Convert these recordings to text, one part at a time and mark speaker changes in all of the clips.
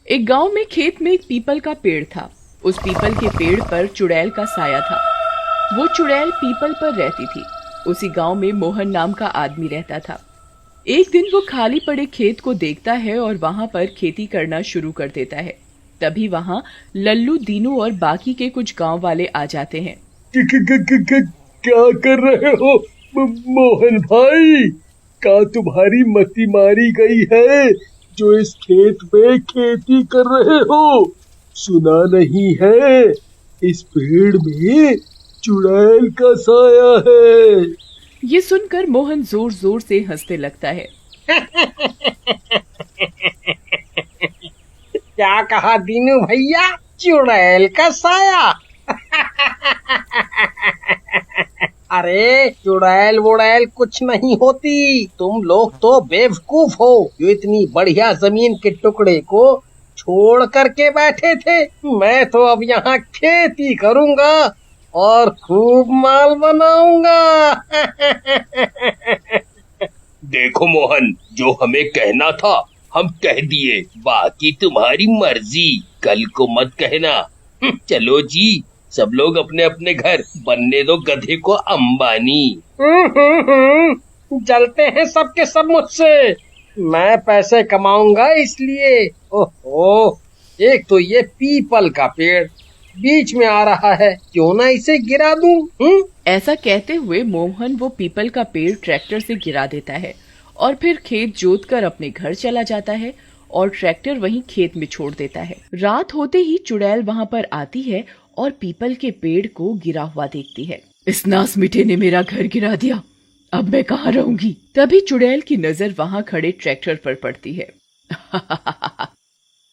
Speaker 1: एक गांव में खेत में एक पीपल का पेड़ था। उस पीपल के पेड़ पर चुड़ैल का साया था। वो चुड़ैल पीपल पर रहती थी। उसी गांव में मोहन नाम का आदमी रहता था। एक दिन वो खाली पड़े खेत को देखता है और वहां पर खेती करना शुरू कर देता है। तभी वहां लल्लू, दीनू और बाकी के कुछ गांव वाले आ जाते हैं।
Speaker 2: क्या कर रहे हो मोहन भाई? क्या तुम्हारी मती मारी गई है जो इस खेत में खेती कर रहे हो? सुना नहीं है इस पेड़ में चुड़ैल का साया है।
Speaker 1: ये सुनकर मोहन जोर जोर से हंसने लगता है।
Speaker 3: क्या कहा दीनू भैया? चुड़ैल का साया? अरे चुड़ैल वुड़ैल कुछ नहीं होती। तुम लोग तो बेवकूफ हो जो इतनी बढ़िया जमीन के टुकड़े को छोड़ करके बैठे थे। मैं तो अब यहाँ खेती करूँगा और खूब माल बनाऊंगा।
Speaker 2: देखो मोहन, जो हमें कहना था हम कह दिए, बाकी तुम्हारी मर्जी, कल को मत कहना। चलो जी, सब लोग अपने अपने घर, बनने दो गधे को अंबानी।
Speaker 3: जलते हैं सबके सब मुझसे। मैं पैसे कमाऊंगा इसलिए। ओहो, एक तो ये पीपल का पेड़ बीच में आ रहा है, क्यों ना इसे गिरा दूं?
Speaker 1: ऐसा कहते हुए मोहन वो पीपल का पेड़ ट्रैक्टर से गिरा देता है और फिर खेत जोतकर अपने घर चला जाता है और ट्रैक्टर वहीं खेत में छोड़ देता है। रात होते ही चुड़ैल वहां पर आती है और पीपल के पेड़ को गिरा हुआ देखती है। इस नास मिठे ने मेरा घर गिरा दिया, अब मैं कहाँ रहूंगी? तभी चुड़ैल की नजर वहां खड़े ट्रैक्टर पर पड़ती है।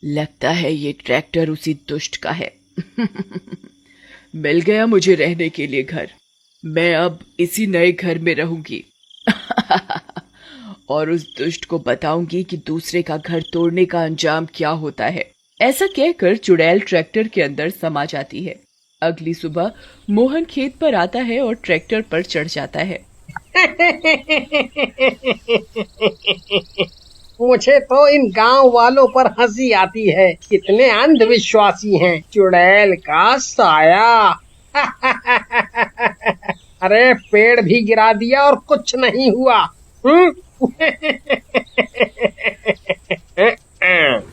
Speaker 1: लगता है ये ट्रैक्टर उसी दुष्ट का है। मिल गया मुझे रहने के लिए घर। मैं अब इसी नए घर में रहूंगी। और उस दुष्ट को बताऊंगी कि दूसरे का घर तोड़ने का अंजाम क्या होता है। ऐसा कहकर चुड़ैल ट्रैक्टर के अंदर समा जाती है। अगली सुबह मोहन खेत पर आता है और ट्रैक्टर पर चढ़ जाता है।
Speaker 3: मुझे तो इन गांव वालों पर हंसी आती है, कितने अंधविश्वासी हैं। चुड़ैल का साया। अरे पेड़ भी गिरा दिया और कुछ नहीं हुआ।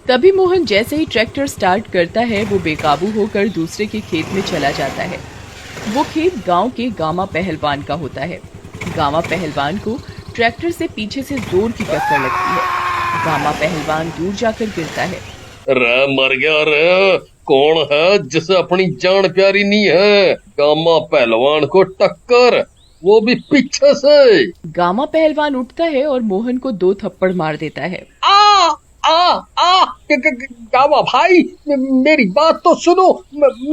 Speaker 1: तभी मोहन जैसे ही ट्रैक्टर स्टार्ट करता है वो बेकाबू होकर दूसरे के खेत में चला जाता है। वो खेत गांव के गामा पहलवान का होता है। गामा पहलवान को ट्रैक्टर से पीछे से जोर की टक्कर लगती है। गामा पहलवान दूर जाकर गिरता है।
Speaker 2: रे मर गया रे, कौन है जिसे अपनी जान प्यारी नहीं है? गामा पहलवान को टक्कर, वो भी पीछे से।
Speaker 1: गामा पहलवान उठता है और मोहन को 2 थप्पड़ मार देता है।
Speaker 3: आ आ आ गावा भाई, मेरी बात तो सुनो।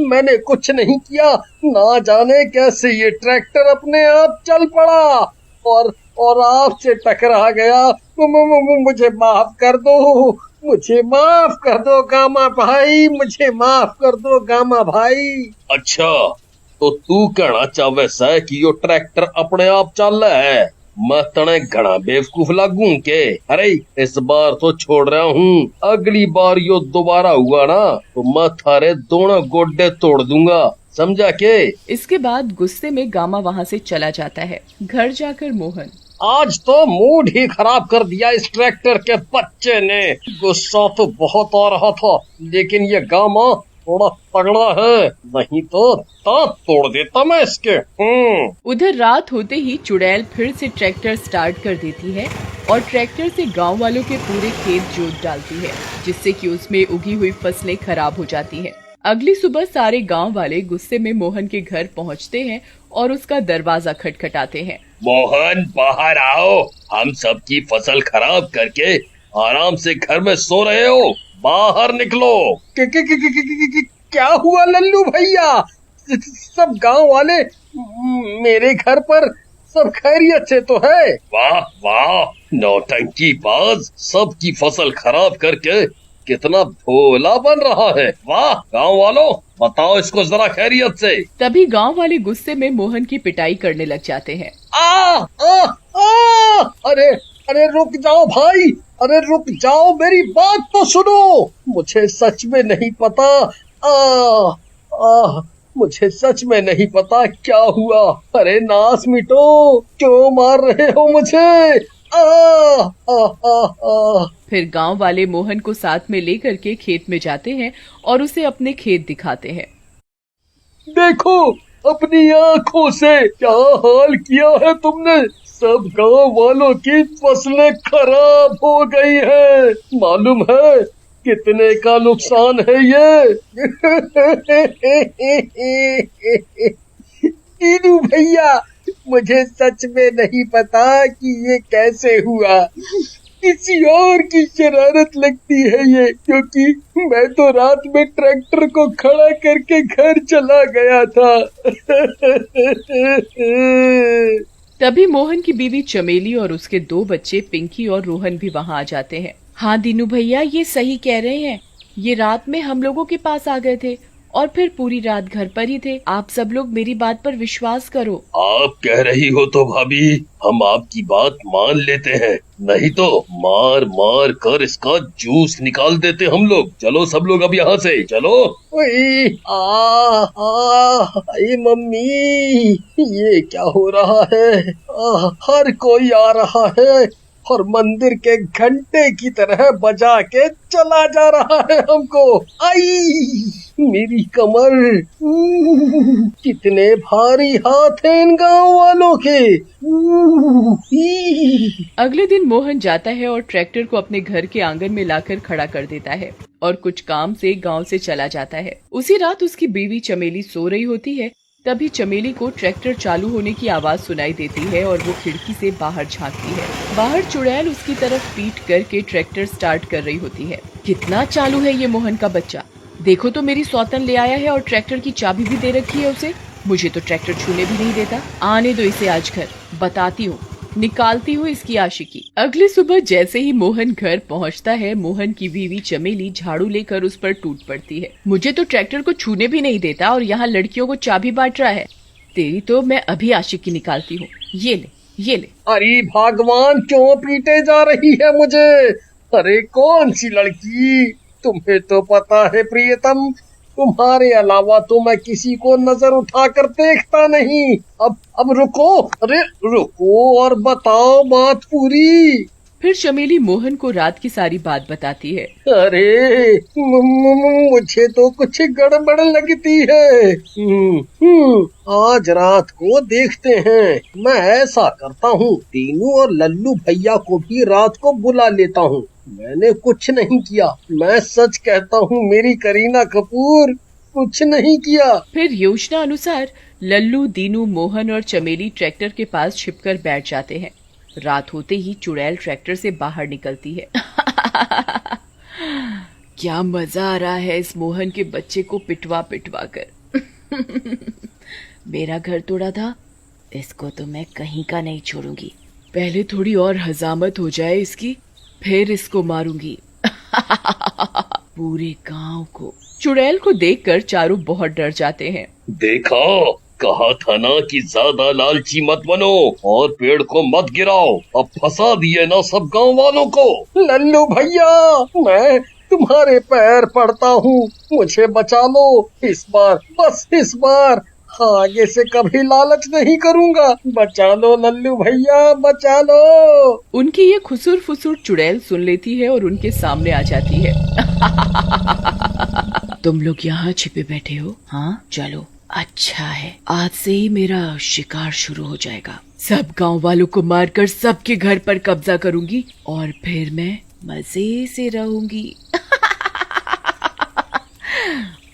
Speaker 3: मैंने कुछ नहीं किया। ना जाने कैसे ये ट्रैक्टर अपने आप चल पड़ा और आपसे टकरा गया। मुझे माफ कर दो, मुझे माफ कर दो गामा भाई, मुझे माफ कर दो गामा भाई।
Speaker 2: अच्छा, तो तू कहना चाहे है कि यो ट्रैक्टर अपने आप चल रहा है? मैं तने घना बेवकूफ लागू के? अरे इस बार तो छोड़ रहा हूँ, अगली बार यो दोबारा हुआ ना तो मैं थारे दोनों गोड्डे तोड़ दूंगा, समझा के?
Speaker 1: इसके बाद गुस्से में गामा वहाँ से चला जाता है। घर जाकर मोहन,
Speaker 3: आज तो मूड ही खराब कर दिया इस ट्रैक्टर के बच्चे ने। गुस्सा तो बहुत आ रहा था, लेकिन ये गामा थोड़ा तगड़ा है, नहीं तो दांत तोड़ देता मैं इसके।
Speaker 1: उधर रात होते ही चुड़ैल फिर से ट्रैक्टर स्टार्ट कर देती है और ट्रैक्टर से गांव वालों के पूरे खेत जोत डालती है, जिससे कि उसमें उगी हुई फसलें खराब हो जाती हैं। अगली सुबह सारे गांव वाले गुस्से में मोहन के घर पहुंचते हैं और उसका दरवाजा खटखटाते हैं।
Speaker 2: मोहन बाहर आओ, हम सबकी फसल खराब करके आराम से घर में सो रहे हो, बाहर निकलो।
Speaker 3: क्या हुआ लल्लू भैया? सब गांव वाले मेरे घर पर सब खैरियत से तो है?
Speaker 2: वाह वाह, नौटंकी बाज, सबकी फसल खराब करके कितना भोला बन रहा है। वाह, गांव वालों बताओ इसको जरा खैरियत से।
Speaker 1: तभी गांव वाले गुस्से में मोहन की पिटाई करने लग जाते हैं।
Speaker 3: आ, आ, आ, अरे अरे रुक जाओ भाई, अरे रुक जाओ, मेरी बात तो सुनो। मुझे सच में नहीं पता। मुझे सच में नहीं पता क्या हुआ। अरे नास मिटो, क्यों मार रहे हो मुझे? आ, आ, आ, आ।
Speaker 1: फिर गांव वाले मोहन को साथ में लेकर के खेत में जाते हैं और उसे अपने खेत दिखाते हैं।
Speaker 2: देखो अपनी आंखों से क्या हाल किया है तुमने। सब गांव वालों की फसलें खराब हो गई है। मालूम है कितने का नुकसान है ये?
Speaker 3: दीनू भैया, मुझे सच में नहीं पता कि ये कैसे हुआ। किसी और की शरारत लगती है ये, क्योंकि मैं तो रात में ट्रैक्टर को खड़ा करके घर चला गया था।
Speaker 1: तभी मोहन की बीवी चमेली और उसके 2 बच्चे पिंकी और रोहन भी वहां आ जाते हैं। हाँ दीनू भैया, ये सही कह रहे हैं। ये रात में हम लोगों के पास आ गए थे और फिर पूरी रात घर पर ही थे। आप सब लोग मेरी बात पर विश्वास करो।
Speaker 2: आप कह रही हो तो भाभी हम आपकी बात मान लेते हैं, नहीं तो मार मार कर इसका जूस निकाल देते हम लोग। चलो सब लोग अब यहाँ से चलो।
Speaker 3: ओए, हाय मम्मी, ये क्या हो रहा है? हर कोई आ रहा है और मंदिर के घंटे की तरह बजा के चला जा रहा है हमको। आई मेरी कमर, कितने भारी हाथ हैं इन गांव वालों के।
Speaker 1: अगले दिन मोहन जाता है और ट्रैक्टर को अपने घर के आंगन में लाकर खड़ा कर देता है और कुछ काम से गांव से चला जाता है। उसी रात उसकी बीवी चमेली सो रही होती है। तभी चमेली को ट्रैक्टर चालू होने की आवाज सुनाई देती है और वो खिड़की से बाहर झांकती है। बाहर चुड़ैल उसकी तरफ पीठ करके ट्रैक्टर स्टार्ट कर रही होती है। कितना चालू है ये मोहन का बच्चा। देखो तो मेरी सौतन ले आया है और ट्रैक्टर की चाबी भी दे रखी है उसे। मुझे तो ट्रैक्टर छूने भी नहीं देता। आने दो इसे आज घर, बताती हूँ, निकालती हूँ इसकी आशिकी। अगली सुबह जैसे ही मोहन घर पहुँचता है, मोहन की बीवी चमेली झाड़ू लेकर उस पर टूट पड़ती है। मुझे तो ट्रैक्टर को छूने भी नहीं देता और यहाँ लड़कियों को चाबी बांट रहा है। तेरी तो मैं अभी आशिकी निकालती हूँ। ये ले, ये ले।
Speaker 3: अरे भगवान, क्यों पीटे जा रही है मुझे? अरे कौन सी लड़की? तुम्हें तो पता है प्रियतम, तुम्हारे अलावा तो मैं किसी को नजर उठाकर देखता नहीं। अब रुको, अरे रुको और बताओ बात पूरी।
Speaker 1: फिर चमेली मोहन को रात की सारी बात बताती है।
Speaker 3: अरे मुझे तो कुछ गड़बड़ लगती है। आज रात को देखते हैं। मैं ऐसा करता हूँ, तीनू और लल्लू भैया को भी रात को बुला लेता हूँ। मैंने कुछ नहीं किया, मैं सच कहता हूँ मेरी करीना कपूर, कुछ नहीं किया।
Speaker 1: फिर योजना अनुसार लल्लू, दीनू, मोहन और चमेली ट्रैक्टर के पास छिपकर बैठ जाते हैं। रात होते ही चुड़ैल ट्रैक्टर से बाहर निकलती है। क्या मजा आ रहा है इस मोहन के बच्चे को पिटवा पिटवा कर। मेरा घर तोड़ा था, इसको तो मैं कहीं का नहीं छोड़ूंगी। पहले थोड़ी और हजामत हो जाए इसकी, फिर इसको मारूंगी। पूरे गांव को। चुड़ैल को देखकर चारों बहुत डर जाते हैं।
Speaker 2: देखा, कहा था ना कि ज्यादा लालची मत बनो और पेड़ को मत गिराओ। अब फंसा दिए ना सब गांव वालों को।
Speaker 3: लल्लू भैया, मैं तुम्हारे पैर पड़ता हूँ, मुझे बचा लो इस बार, बस इस बार। आगे से कभी लालच नहीं करूँगा। बचा लो लल्लू भैया, बचा लो।
Speaker 1: उनकी ये खुसुर फुसुर चुड़ैल सुन लेती है और उनके सामने आ जाती है। तुम लोग यहाँ छिपे बैठे हो? हाँ चलो, अच्छा है, आज से ही मेरा शिकार शुरू हो जाएगा। सब गांव वालों को मारकर सबके घर पर कब्जा करूंगी और फिर मैं मजे से रहूंगी।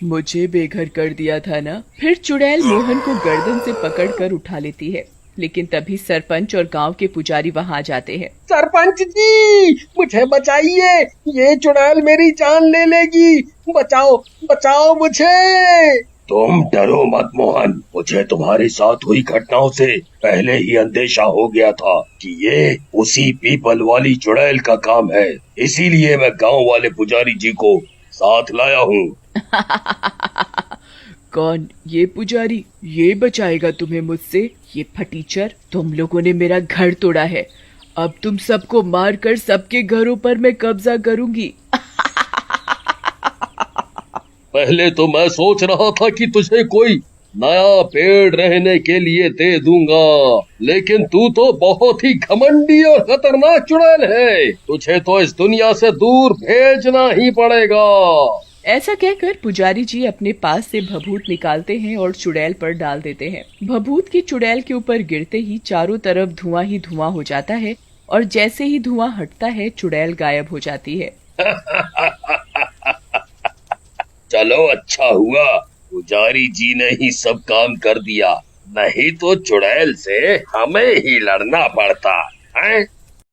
Speaker 1: मुझे बेघर कर दिया था ना। फिर चुड़ैल मोहन को गर्दन से पकड़कर उठा लेती है, लेकिन तभी सरपंच और गांव के पुजारी वहां आ जाते हैं।
Speaker 3: सरपंच जी, मुझे बचाइए, ये चुड़ैल मेरी जान ले लेगी। बचाओ, बचाओ मुझे।
Speaker 2: तुम डरो मत मोहन, मुझे तुम्हारे साथ हुई घटनाओं से पहले ही अंदेशा हो गया था कि ये उसी पीपल वाली चुड़ैल का काम है। इसीलिए मैं गांव वाले पुजारी जी को साथ लाया हूँ।
Speaker 1: कौन ये पुजारी? ये बचाएगा तुम्हें मुझसे? ये फटीचर, तुम लोगों ने मेरा घर तोड़ा है, अब तुम सबको मारकर सबके घरों पर मैं कब्जा करूंगी।
Speaker 2: पहले तो मैं सोच रहा था कि तुझे कोई नया पेड़ रहने के लिए दे दूंगा, लेकिन तू तो बहुत ही घमंडी और खतरनाक चुड़ैल है। तुझे तो इस दुनिया से दूर भेजना ही पड़ेगा।
Speaker 1: ऐसा कहकर पुजारी जी अपने पास से भभूत निकालते हैं और चुड़ैल पर डाल देते हैं। भभूत की चुड़ैल के ऊपर गिरते ही चारों तरफ धुआं ही धुआं हो जाता है और जैसे ही धुआं हटता है चुड़ैल गायब हो जाती है।
Speaker 2: चलो अच्छा हुआ पुजारी जी ने ही सब काम कर दिया, नहीं तो चुड़ैल से हमें ही लड़ना पड़ता है।